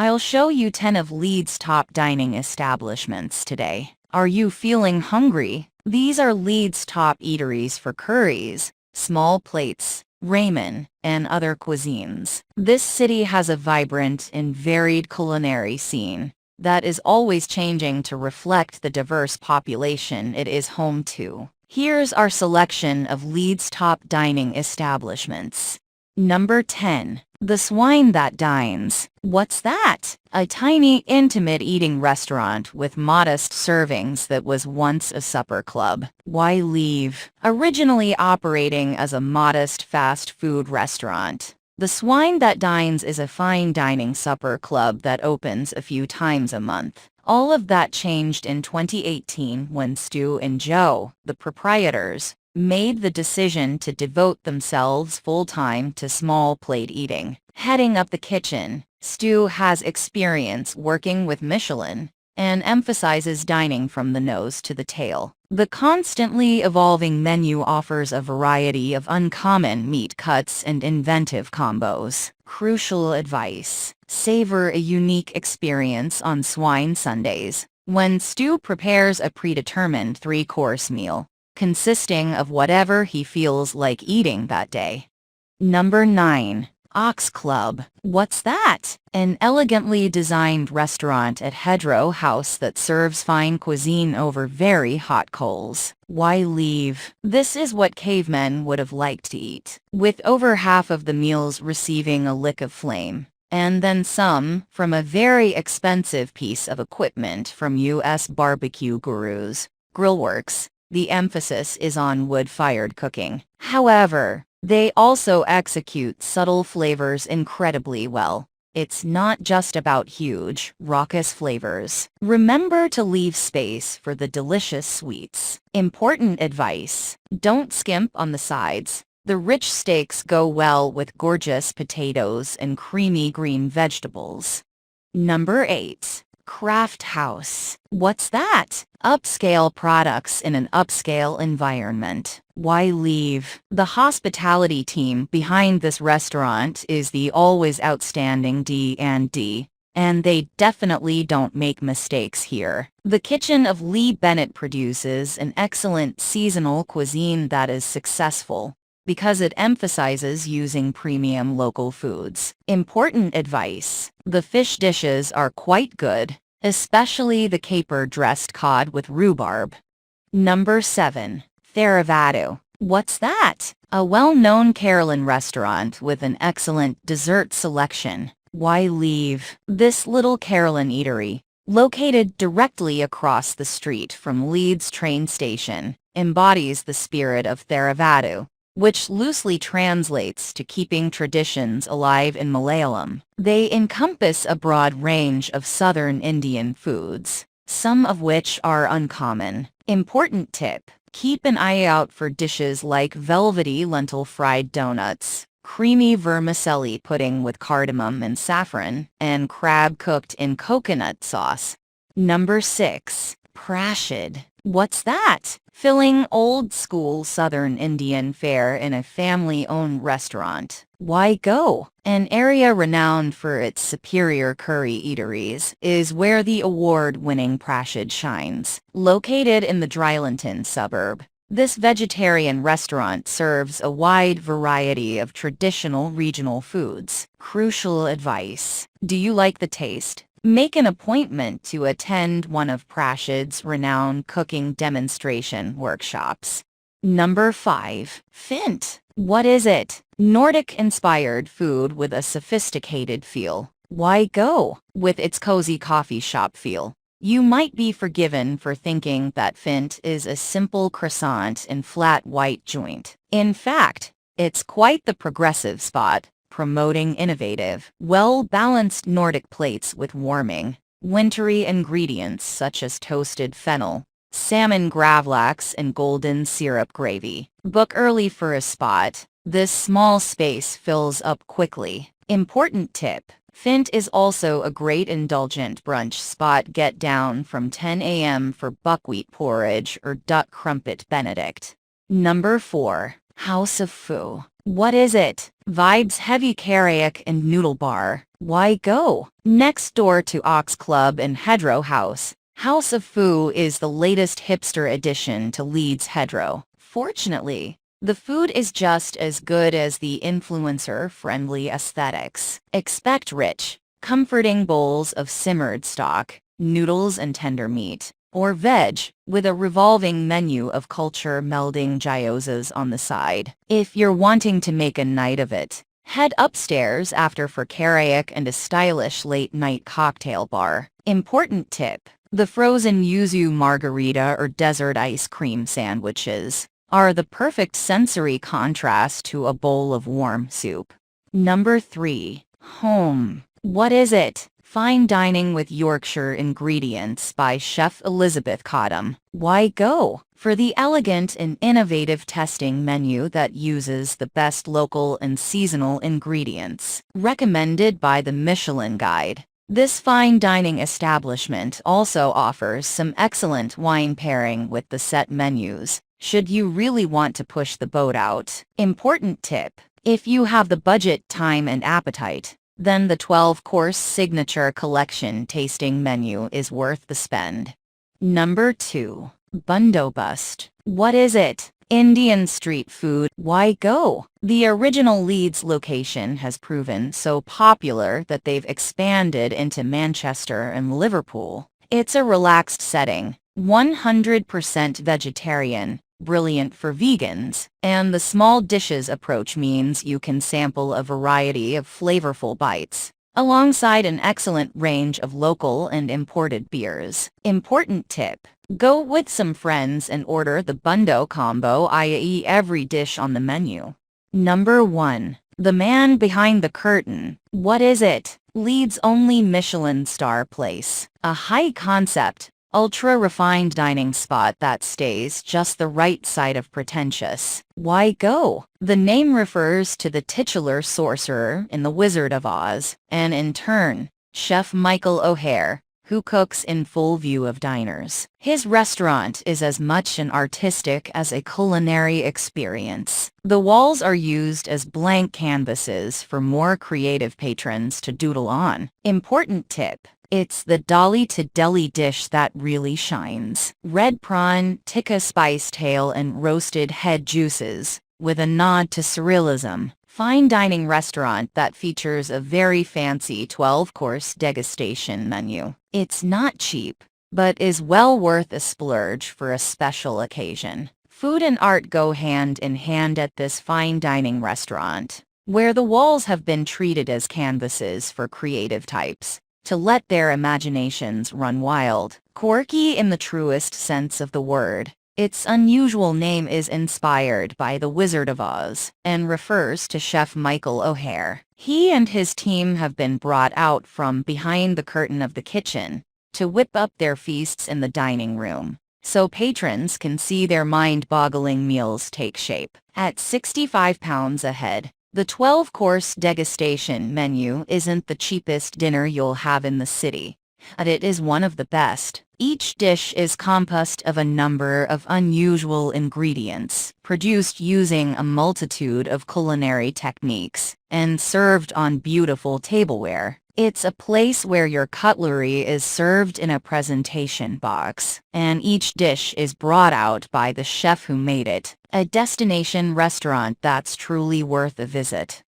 I'll show you 10 of Leeds' top dining establishments today. Are you feeling hungry? These are Leeds' top eateries for curries, small plates, ramen, and other cuisines. This city has a vibrant and varied culinary scene that is always changing to reflect the diverse population it is home to. Here's our selection of Leeds' top dining establishments. Number 10. The Swine that dines. What's that? A tiny, intimate eating restaurant with modest servings that was once a supper club. Why leave? Originally operating as a modest fast food restaurant, the Swine that Dines is a fine dining supper club that opens a few times a month. All of that changed in 2018 when Stu and Joe, the proprietors, made the decision to devote themselves full-time to small plate eating. Heading up the kitchen, Stu has experience working with Michelin and emphasizes dining from the nose to the tail. The constantly evolving menu offers a variety of uncommon meat cuts and inventive combos. Crucial advice: savor a unique experience on Swine Sundays, when Stu prepares a predetermined three-course meal consisting of whatever he feels like eating that day. Number 9. Ox Club. What's that? An elegantly designed restaurant at Hedgerow House that serves fine cuisine over very hot coals. Why leave? This is what cavemen would have liked to eat, with over half of the meals receiving a lick of flame, and then some, from a very expensive piece of equipment from US barbecue gurus, Grillworks. The emphasis is on wood-fired cooking. However, they also execute subtle flavors incredibly well. It's not just about huge, raucous flavors. Remember to leave space for the delicious sweets. Important advice: don't skimp on the sides. The rich steaks go well with gorgeous potatoes and creamy green vegetables. Number 8. Craft House. What's that? Upscale products in an upscale environment. Why leave? The hospitality team behind this restaurant is the always outstanding D&D, and they definitely don't make mistakes here. The kitchen of Lee Bennett produces an excellent seasonal cuisine that is successful because it emphasizes using premium local foods. Important advice: the fish dishes are quite good, especially the caper-dressed cod with rhubarb. Number 7. Theado. What's that? A well-known Carolyn restaurant with an excellent dessert selection. Why leave? This little Carolyn eatery, located directly across the street from Leeds train station, embodies the spirit of Theravadu, which loosely translates to keeping traditions alive in Malayalam. They encompass a broad range of southern Indian foods, some of which are uncommon. Important tip: keep an eye out for dishes like velvety lentil fried donuts, creamy vermicelli pudding with cardamom and saffron, and crab cooked in coconut sauce. Number 6. Prashid. What's that? Filling old-school Southern Indian fare in a family-owned restaurant. Why go? An area renowned for its superior curry eateries is where the award-winning Prashid shines. Located in the Drylanton suburb, this vegetarian restaurant serves a wide variety of traditional regional foods. Crucial advice: do you like the taste? Make an appointment to attend one of Prashid's renowned cooking demonstration workshops. Number 5. Fint. What is it? Nordic-inspired food with a sophisticated feel. Why go? With its cozy coffee shop feel, you might be forgiven for thinking that Fint is a simple croissant and flat white joint. In fact, it's quite the progressive spot, promoting innovative, well-balanced Nordic plates with warming, wintry ingredients such as toasted fennel, salmon gravlax, and golden syrup gravy. Book early for a spot. This small space fills up quickly. Important tip: Fint is also a great indulgent brunch spot. Get down from 10 a.m. for buckwheat porridge or duck crumpet benedict. Number 4. House of Foo. What is it? Vibes heavy karaoke and noodle bar. Why go? Next door to Ox Club and Hedgerow House. House of Foo is the latest hipster addition to Leeds Hedgerow. Fortunately, the food is just as good as the influencer-friendly aesthetics. Expect rich, comforting bowls of simmered stock, noodles and tender meat, or veg, with a revolving menu of culture melding gyozas on the side. If you're wanting to make a night of it, head upstairs after for karaoke and a stylish late-night cocktail bar. Important tip: the frozen yuzu margarita or desert ice cream sandwiches are the perfect sensory contrast to a bowl of warm soup. Number 3. Home. What is it? Fine dining with Yorkshire ingredients by Chef Elizabeth Cottam. Why go? For the elegant and innovative tasting menu that uses the best local and seasonal ingredients. Recommended by the Michelin Guide. This fine dining establishment also offers some excellent wine pairing with the set menus, should you really want to push the boat out. Important tip: if you have the budget, time and appetite, then the 12-course signature collection tasting menu is worth the spend. Number 2. Bundobust. What is it? Indian street food. Why go? The original Leeds location has proven so popular that they've expanded into Manchester and Liverpool. It's a relaxed setting, 100% vegetarian, brilliant for vegans, and the small dishes approach means you can sample a variety of flavorful bites, alongside an excellent range of local and imported beers. Important tip: go with some friends and order the Bundo combo, i.e. every dish on the menu. Number 1. The man behind the curtain. What is it? Leeds' only Michelin star place. A high-concept, ultra-refined dining spot that stays just the right side of pretentious. Why go? The name refers to the titular sorcerer in The Wizard of Oz, and in turn, Chef Michael O'Hare, who cooks in full view of diners. His restaurant is as much an artistic as a culinary experience. The walls are used as blank canvases for more creative patrons to doodle on. Important tip: it's the dolly to deli dish that really shines. Red prawn, tikka spice tail and roasted head juices, with a nod to surrealism. Fine dining restaurant that features a very fancy 12-course degustation menu. It's not cheap, but is well worth a splurge for a special occasion. Food and art go hand in hand at this fine dining restaurant, where the walls have been treated as canvases for creative types to let their imaginations run wild. Quirky in the truest sense of the word, its unusual name is inspired by The Wizard of Oz and refers to Chef Michael O'Hare. He and his team have been brought out from behind the curtain of the kitchen to whip up their feasts in the dining room, so patrons can see their mind-boggling meals take shape. At £65 a head, the 12-course degustation menu isn't the cheapest dinner you'll have in the city, but it is one of the best. Each dish is composed of a number of unusual ingredients, produced using a multitude of culinary techniques, and served on beautiful tableware. It's a place where your cutlery is served in a presentation box, and each dish is brought out by the chef who made it. A destination restaurant that's truly worth a visit.